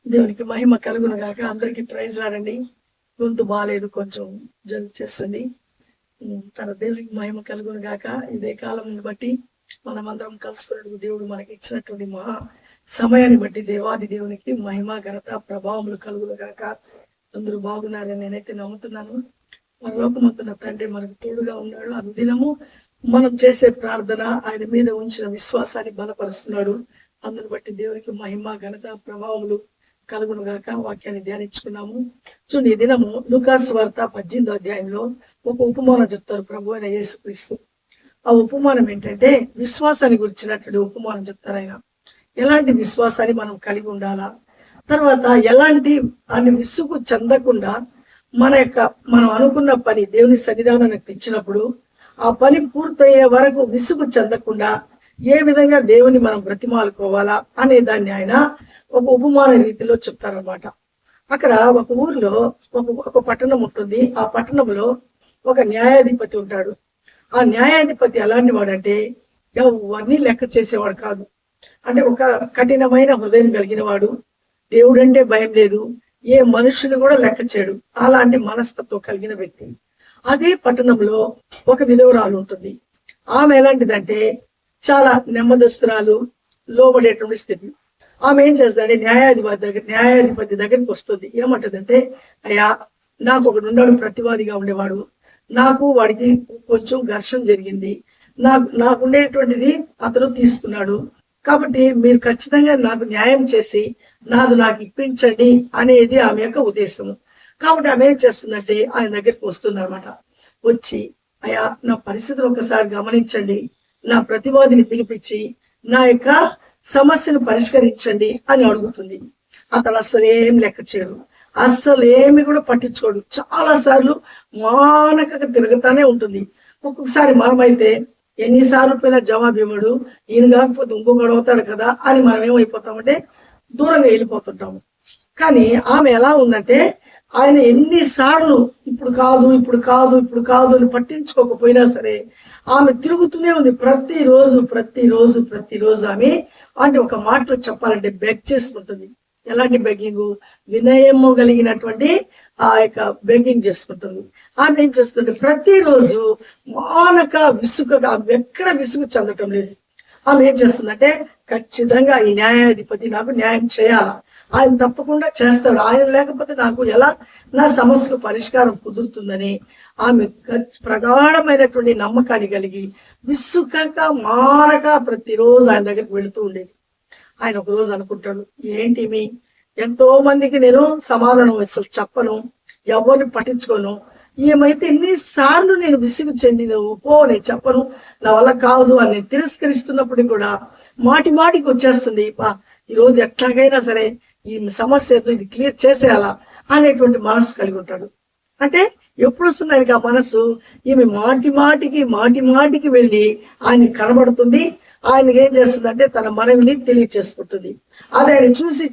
దేవునికి మహిమ కలుగును గాక. అందరికీ ప్రైజ్ రాడండి. గొంతు బాగాలేదు, కొంచెం జలుబు చేస్తుంది. తన దేవునికి మహిమ కలుగును గాక. ఇదే కాలం బట్టి మనమందరం కలుసుకున్నట్టు దేవుడు మనకి ఇచ్చినటువంటి మహా సమయాన్ని బట్టి దేవాది దేవునికి మహిమ ఘనత ప్రభావములు కలుగును గాక. అందరూ బాగున్నారని నేనైతే నమ్ముతున్నాను. మన లోకమంతున్న తండ్రి మనకు తోడుగా ఉన్నాడు. అనుదినము మనం చేసే ప్రార్థన ఆయన మీద ఉంచిన విశ్వాసాన్ని బలపరుస్తున్నాడు. అందును బట్టి దేవునికి మహిమ ఘనత ప్రభావములు కలుగును గాక. వాక్యాన్ని ధ్యానించుకున్నాము. చూడండి, ఈ దినము లూకాసు వార్త 18వ అధ్యాయంలో ఒక ఉపమానం చెప్తారు ప్రభు అయిన యేసుక్రీస్తు. ఆ ఉపమానం ఏంటంటే విశ్వాసాన్ని గురించినటువంటి ఉపమానం చెప్తారు ఆయన. ఎలాంటి విశ్వాసాన్ని మనం కలిగి ఉండాలా, తర్వాత ఎలాంటి అన్ని విసుగు చెందకుండా మనం అనుకున్న పని దేవుని సన్నిధానానికి తెచ్చినప్పుడు ఆ పని పూర్తయ్యే వరకు విసుగు చెందకుండా ఏ విధంగా దేవుని మనం బ్రతిమాలుకోవాలా అనే దాన్ని ఆయన ఒక ఉపమాన రీతిలో చెప్తారనమాట. అక్కడ ఒక ఊరిలో ఒక పట్టణం ఉంటుంది. ఆ పట్టణంలో ఒక న్యాయాధిపతి ఉంటాడు. ఆ న్యాయాధిపతి ఎలాంటి వాడంటే ఎవరిని లెక్క చేసేవాడు కాదు. అంటే ఒక కఠినమైన హృదయం కలిగిన వాడు. దేవుడంటే భయం లేదు, ఏ మనుషుని కూడా లెక్క చేయడు. అలాంటి మనస్తత్వం కలిగిన వ్యక్తి. అదే పట్టణంలో ఒక విధవరాలు ఉంటుంది. ఆమె ఎలాంటిదంటే చాలా నెమ్మదస్తురాలు, లోబడేటువంటి స్థితి. ఆమె ఏం చేస్తాడంటే న్యాయాధిపతి దగ్గరికి వస్తుంది. ఏమంటదంటే, అయ్యా, నాకు ఒకడు ఉన్నాడు, ప్రతివాదిగా ఉండేవాడు. నాకు వాడికి కొంచెం ఘర్షణ జరిగింది. నాకు ఉండేటువంటిది అతను తీసుకున్నాడు. కాబట్టి మీరు ఖచ్చితంగా నాకు న్యాయం చేసి నాకు ఇప్పించండి అనేది ఆమె యొక్క ఉద్దేశము. కాబట్టి ఆమె ఏం చేస్తుందంటే ఆయన దగ్గరికి వస్తుంది అనమాట. వచ్చి, అయ్యా, నా పరిస్థితిని ఒకసారి గమనించండి, నా ప్రతివాదిని పిలిపించి నా యొక్క సమస్యను పరిష్కరించండి అని అడుగుతుంది. అతడు అస్సలు ఏం లెక్క చేయడు, అస్సలు ఏమి కూడా పట్టించుకోడు. చాలా సార్లు మానక తిరుగుతానే ఉంటుంది. ఒక్కొక్కసారి మనమైతే ఎన్నిసార్లు పోయినా జవాబు ఇవ్వడు, ఈయన కాకపోతే ఇంకొకడు అవుతాడు కదా అని మనం ఏమైపోతామంటే దూరంగా వెళ్ళిపోతుంటాము. కానీ ఆమె ఎలా ఉందంటే, ఆయన ఎన్నిసార్లు ఇప్పుడు కాదు అని పట్టించుకోకపోయినా సరే ఆమె తిరుగుతూనే ఉంది. ప్రతిరోజు ఆమె అంటే ఒక మాటలో చెప్పాలంటే బెగ్ చేసుకుంటుంది. ఎలాంటి బెగ్గింగ్? వినయము కలిగినటువంటి ఆ యొక్క బెగ్గింగ్ చేసుకుంటుంది. ఆమె ఏం చేస్తుంటే ప్రతిరోజు మానక విసుగగా, ఎక్కడ విసుగు చెందటం లేదు. ఆమె ఏం చేస్తుందంటే, ఖచ్చితంగా ఈ న్యాయాధిపతి నాకు న్యాయం చేయాలా, ఆయన తప్పకుండా చేస్తాడు, ఆయన లేకపోతే నాకు ఎలా నా సమస్యకు పరిష్కారం కుదురుతుందని ఆమె ప్రగాఢమైనటువంటి నమ్మకాన్ని కలిగి విసుగక మానక ప్రతిరోజు ఆయన దగ్గరికి వెళుతూ ఉండేది. ఆయన ఒక రోజు అనుకుంటాడు, ఏంటి ఎంతో మందికి నేను సమాధానం అసలు చెప్పను, ఎవరిని పట్టించుకోను, ఏమైతే ఎన్నిసార్లు నేను విసుగు చెందిన నేను చెప్పను, నా వల్ల కాదు అని తిరస్కరిస్తున్నప్పుడు కూడా మాటికి వచ్చేస్తుంది, ఈరోజు ఎట్లాగైనా సరే ఈ సమస్యతో ఇది క్లియర్ చేసేయాలా అనేటువంటి మనసు కలిగి ఉంటాడు. అంటే ఎప్పుడు వస్తుంది ఆయనకి ఆ మనసు? ఈమె మాటికి వెళ్ళి ఆయన కనబడుతుంది. ఆయనకి ఏం చేస్తుందంటే తన మనవిని తెలియచేసుకుంటుంది. అది ఆయన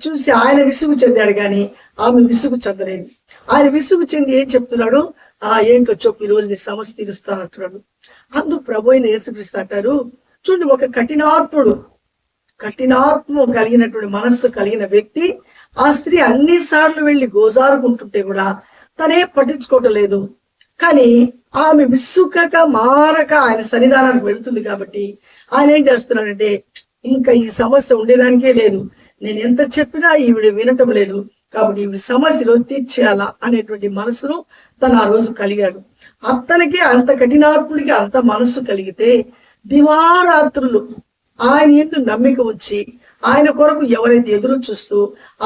చూసి ఆయన విసుగు చెందాడు, కానీ ఆమె విసుగు చెందలేదు. ఆయన విసుగు చెంది ఏం చెప్తున్నాడు? ఏంటో చెప్పు, ఈ రోజు నీ సమస్య తీరుస్తాను అంటున్నాడు. అందుకు ప్రభు అయిన యేసుక్రీస్తు అంటారు, చూడండి, ఒక కఠినాత్మ కలిగినటువంటి మనస్సు కలిగిన వ్యక్తి, ఆ స్త్రీ అన్నిసార్లు వెళ్ళి గోజారుకుంటుంటే కూడా తనే పట్టించుకోవటం లేదు. కానీ ఆమె విసుగక మారక ఆయన సన్నిధానానికి వెళుతుంది. కాబట్టి ఆయన ఏం చేస్తున్నాడంటే, ఇంకా ఈ సమస్య ఉండేదానికే లేదు, నేను ఎంత చెప్పినా ఈవిడ వినటం లేదు, కాబట్టి ఈవిడ సమస్య రోజు తీర్చేయాలా అనేటువంటి మనసును తను ఆ రోజు కలిగాడు. అతనికి అంత కఠినాత్ముడికి అంత మనసు కలిగితే దివారాత్రులు ఆయన యందు నమ్మిక ఉంచి ఆయన కొరకు ఎవరైతే ఎదురు చూస్తూ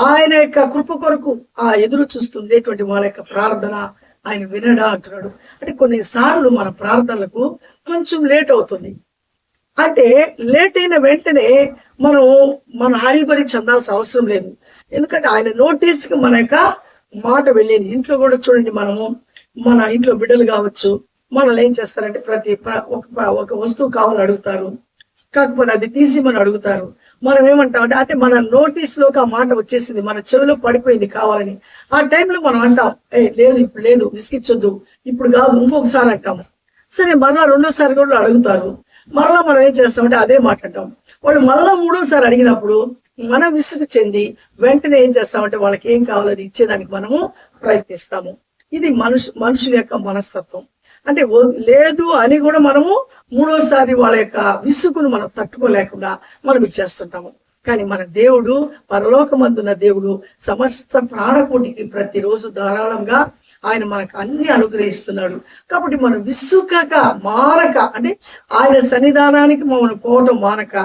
ఆయన యొక్క కృప కొరకు ఎదురు చూస్తుండేటువంటి వాళ్ళ యొక్క ప్రార్థన ఆయన వినడా అంటున్నాడు. అంటే కొన్నిసార్లు మన ప్రార్థనలకు కొంచెం లేట్ అవుతుంది. అంటే లేట్ అయిన వెంటనే మన హరిబరి చెందాల్సిన అవసరం లేదు. ఎందుకంటే ఆయన నోటీస్కి మన యొక్క మాట వెళ్ళింది. ఇంట్లో కూడా చూడండి, మన ఇంట్లో బిడ్డలు కావచ్చు, మనల్ని ఏం చేస్తారంటే ఒక వస్తువు కావాలని అడుగుతారు, కాకపోతే అది తీసి మనం అడుగుతారు. మనం ఏమంటామంటే, అంటే మన నోటీస్ లోకి ఆ మాట వచ్చేసింది, మన చెవిలో పడిపోయింది కావాలని. ఆ టైంలో మనం అంటాం, లేదు ఇప్పుడు లేదు, విసిగించొద్దు, ఇప్పుడు కాదు, ఇంకొకసారి అంటాము. సరే, మరలా రెండోసారి కూడా అడుగుతారు. మరలా మనం ఏం చేస్తామంటే అదే మాట అంటాం. వాళ్ళు మరలా మూడోసారి అడిగినప్పుడు మన విసుగు చెంది వెంటనే ఏం చేస్తామంటే వాళ్ళకి ఏం కావాలో అది ఇచ్చేదానికి మనము ప్రయత్నిస్తాము. ఇది మనుషుల యొక్క మనస్తత్వం. అంటే లేదు అని కూడా మనము మూడోసారి వాళ్ళ యొక్క విసుగును మనం తట్టుకోలేకుండా మనం ఇచ్చేస్తుంటాము. కానీ మన దేవుడు, పరలోకమందున్న దేవుడు సమస్త ప్రాణకోటికి ప్రతిరోజు ధారాళంగా ఆయన మనకు అన్ని అనుగ్రహిస్తున్నాడు. కాబట్టి మనం విసుగక మానక, అంటే ఆయన సన్నిధానానికి మనం పోవటం మానక,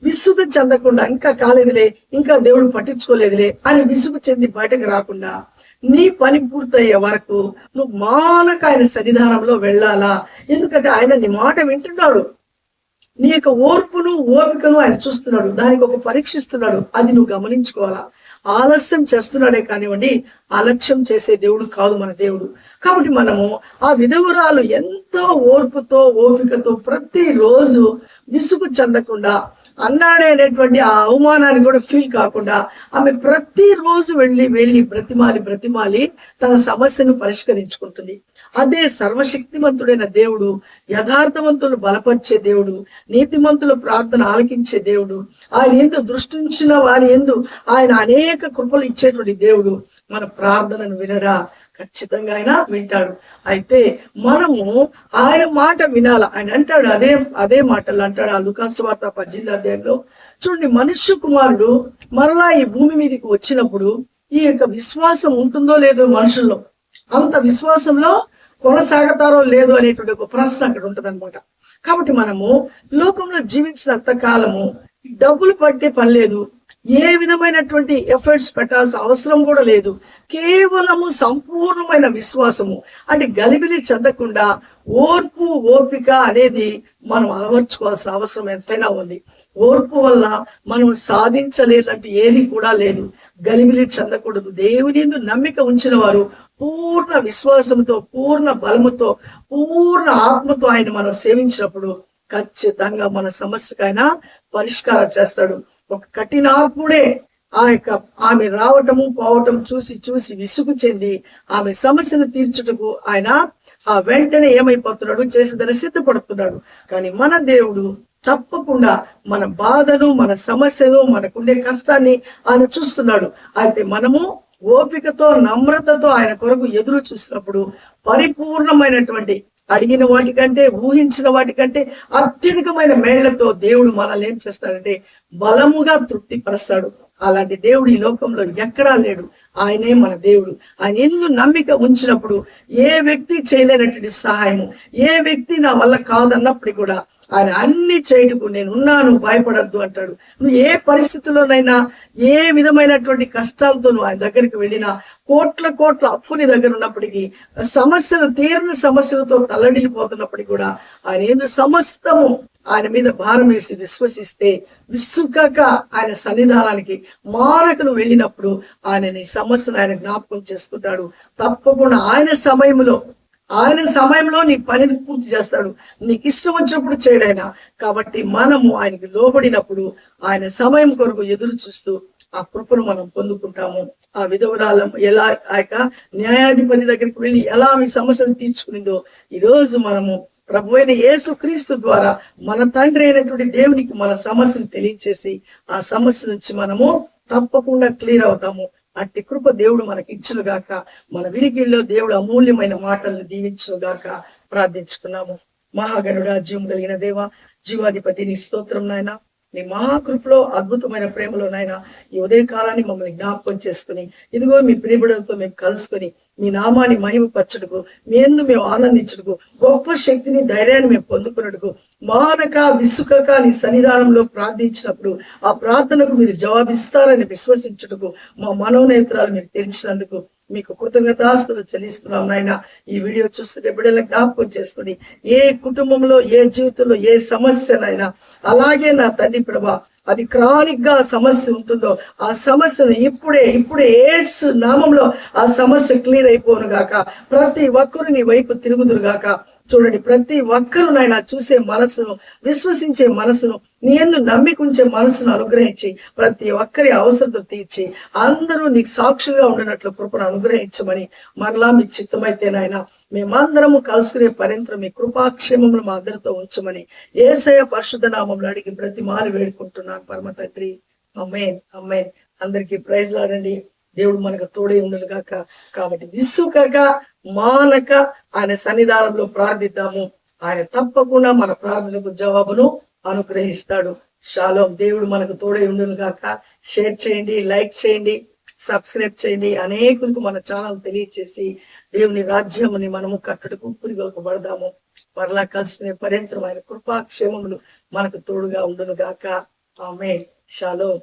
విసుగు చెందకుండా ఇంకా కాలేదులే, ఇంకా దేవుడు పట్టించుకోలేదులే అని విసుగు చెంది బయటకు రాకుండా నీ పని పూర్తయ్యే వరకు నువ్వు మానక ఆయన సన్నిధానంలో వెళ్ళాలా. ఎందుకంటే ఆయన నీ మాట వింటున్నాడు. నీ యొక్క ఓర్పును ఓపికను ఆయన చూస్తున్నాడు, దానికి ఒక పరీక్షిస్తున్నాడు. అది నువ్వు గమనించుకోవాలా. ఆలస్యం చేస్తున్నాడే కానివ్వండి, అలక్ష్యం చేసే దేవుడు కాదు మన దేవుడు. కాబట్టి మనము ఆ విధవరాలు ఎంతో ఓర్పుతో ఓపికతో ప్రతిరోజు విసుగు చెందకుండా, అన్నాడే అనేటువంటి ఆ అవమానాన్ని కూడా ఫీల్ కాకుండా ఆమె ప్రతిరోజు వెళ్ళి బ్రతిమాలి తన సమస్యను పరిష్కరించుకుంటుంది. అదే సర్వశక్తిమంతుడైన దేవుడు, యథార్థవంతులు బలపరిచే దేవుడు, నీతిమంతుల ప్రార్థన ఆలకించే దేవుడు, ఆయన ఎందు దృష్టి ఉంచిన వారి ఎందు ఆయన అనేక కృపలు ఇచ్చేటువంటి దేవుడు. మన ప్రార్థనను వినరా? ఖచ్చితంగా ఆయన వింటాడు. అయితే మనము ఆయన మాట వినాల. ఆయన అంటాడు, అదే మాటలు అంటాడు ఆ లూకాసు వార్త 18వ అధ్యాయంలో. చూడండి, మనుష్య కుమారుడు మరలా ఈ భూమి మీదకి వచ్చినప్పుడు ఈ యొక్క విశ్వాసం ఉంటుందో లేదో మనుషుల్లో, అంత విశ్వాసంలో కొనసాగతారో లేదో అనేటువంటి ఒక ప్రశ్న అక్కడ ఉంటది అనమాట. కాబట్టి మనము లోకంలో జీవించినంత కాలము డబ్బులు పట్టే పని లేదు, ఏ విధమైనటువంటి ఎఫర్ట్స్ పెట్టాల్సిన అవసరం కూడా లేదు. కేవలము సంపూర్ణమైన విశ్వాసము, అంటే గలిబిలి చెందకుండా ఓర్పు ఓపిక అనేది మనం అలవర్చుకోవాల్సిన అవసరం ఎంతైనా ఉంది. ఓర్పు వల్ల మనం సాధించలేదంటే ఏది కూడా లేదు. గలిబిలి చెందకూడదు. దేవుని యందు నమ్మిక ఉంచిన వారు పూర్ణ విశ్వాసంతో, పూర్ణ బలముతో, పూర్ణ ఆత్మతో ఆయన మనం సేవించినప్పుడు ఖచ్చితంగా మన సమస్యకైనా పరిష్కారం చేస్తాడు. ఒక కఠినాత్ముడే ఆమె రావటము పోవటం చూసి విసుగు చెంది ఆమె సమస్యను తీర్చుటకు ఆయన వెంటనే ఏమైపోతున్నాడు, చేసేదని సిద్ధపడుతున్నాడు. కానీ మన దేవుడు తప్పకుండా మన బాధను, మన సమస్యను, మనకుండే కష్టాన్ని ఆయన చూస్తున్నాడు. అయితే మనము ఓపికతో, నమ్రతతో ఆయన కొరకు ఎదురు చూసినప్పుడు పరిపూర్ణమైనటువంటి, అడిగిన వాటికంటే, ఊహించిన వాటికంటే అత్యధికమైన మేళ్లతో దేవుడు మనల్ని ఏం చేస్తాడంటే బలముగా తృప్తిపరుస్తాడు. అలాంటి దేవుడు ఈ లోకంలో ఎక్కడా లేడు. ఆయనే మన దేవుడు. ఆయన ఎందు నమ్మిక ఉంచినప్పుడు ఏ వ్యక్తి చేయలేనటువంటి సహాయము, ఏ వ్యక్తి నా వల్ల కాదన్నప్పటికీ కూడా ఆయన అన్ని చేయటకు నేను ఉన్నాను, భయపడద్దు అంటాడు. నువ్వు ఏ పరిస్థితుల్లోనైనా, ఏ విధమైనటువంటి కష్టాలతో నువ్వు ఆయన దగ్గరికి వెళ్ళినా, కోట్ల అప్పు నీ దగ్గర ఉన్నప్పటికీ, సమస్యలు తీరని సమస్యలతో తల్లడిల్లిపోతున్నప్పటికీ కూడా ఆయన ఏందో సమస్తము ఆయన మీద భారం వేసి విశ్వసిస్తే, విసుగక ఆయన సన్నిధానానికి మానకును వెళ్ళినప్పుడు ఆయన నీ సమస్యను ఆయన జ్ఞాపకం చేసుకుంటాడు. తప్పకుండా ఆయన సమయంలో నీ పనిని పూర్తి చేస్తాడు. నీకు ఇష్టం వచ్చినప్పుడు చేయడైనా. కాబట్టి మనము ఆయనకి లోబడినప్పుడు ఆయన సమయం కొరకు ఎదురు చూస్తూ ఆ కృపను మనం పొందుకుంటాము. ఆ విధవరాలం ఎలా ఆ యొక్క న్యాయాధిపతి దగ్గరికి వెళ్ళి ఎలా ఆమె సమస్యను తీర్చుకునిందో, ఈ రోజు మనము ప్రభు అయిన యేసు క్రీస్తు ద్వారా మన తండ్రి అయినటువంటి దేవునికి మన సమస్యను తెలియచేసి ఆ సమస్య నుంచి మనము తప్పకుండా క్లియర్ అవుతాము. అట్టి కృప దేవుడు మనకి ఇచ్చును గాక. మన వినికిడిలో దేవుడు అమూల్యమైన మాటలను దీవించును గాక. ప్రార్థించుకున్నాము. మహాగణుడా, జీవం కలిగిన దేవ, జీవాధిపతి, నీ స్తోత్రం నాయన. నీ మహాకృపలో, అద్భుతమైన ప్రేమలో నాయన ఈ ఉదయ కాలాన్ని మమ్మల్ని జ్ఞాపకం చేసుకుని, ఇదిగో మీ ప్రియబిడలతో మేము కలుసుకొని మీ నామాన్ని మహిమపరచుటకు, మీ యందు మేము ఆనందించుటకు, గొప్ప శక్తిని, ధైర్యాన్ని మేము పొందుకున్నట్టుకు, మానక విసుకక నీ సన్నిధానంలో ప్రార్థించినప్పుడు ఆ ప్రార్థనకు మీరు జవాబిస్తారని విశ్వసించుటకు మా మనోనేత్రాలు మీరు తెరిచినందుకు మీకు కృతజ్ఞతాస్తులు చెల్లిస్తున్నాం నాయన. ఈ వీడియో చూస్తుంటే బిడ్డలను జ్ఞాపకం చేసుకుని, ఏ కుటుంబంలో, ఏ జీవితంలో ఏ సమస్యనైనా, అలాగే నా తండ్రి ప్రభా అది క్రానిక్ గా సమస్య ఉంటుందో ఆ సమస్యను ఇప్పుడే యేసు నామంలో ఆ సమస్య క్లియర్ అయిపోను గాక. ప్రతి ఒక్కరు నీ వైపు తిరుగుదురు గాక. చూడండి, ప్రతి ఒక్కరు నాయన చూసే మనసును, విశ్వసించే మనసును, నీ యందు నమ్మిక ఉంచే మనసును అనుగ్రహించి ప్రతి ఒక్కరి అవసరత తీర్చి అందరూ నీకు సాక్షులుగా ఉండినట్లు కృపను అనుగ్రహించమని, మరలా మీ చిత్తమైతే నాయన మేమందరము కలుసుకునే పర్యంతరం మీ కృపాక్షేమములు మా అందరితో ఉంచమని యేసయ్య పరిశుద్ధ నామములో అడిగి బ్రతిమాలి వేడుకుంటున్నాను పరమ తండ్రి. అమ్మేన్ అమ్మేన్. అందరికీ ప్రైజ్ లాడండి. దేవుడు మనకు తోడే ఉండను గాక. కాబట్టి విసుకక మానక ఆయన సన్నిధానంలో ప్రార్థిద్దాము. ఆయన తప్పకుండా మన ప్రార్థనకు జవాబును అనుగ్రహిస్తాడు. షాలోం. దేవుడు మనకు తోడే ఉండును గాక. షేర్ చేయండి, లైక్ చేయండి, సబ్స్క్రైబ్ చేయండి. అనేకులకు మన ఛానల్ తెలియచేసి దేవుని రాజ్యముని మనము కట్టుటకు పురిగొల్పబడదాము. మరలా కలిసిన పర్యంతరమైన కృపాక్షేమములు మనకు తోడుగా ఉండును గాక. ఆమేన్. షాలోం.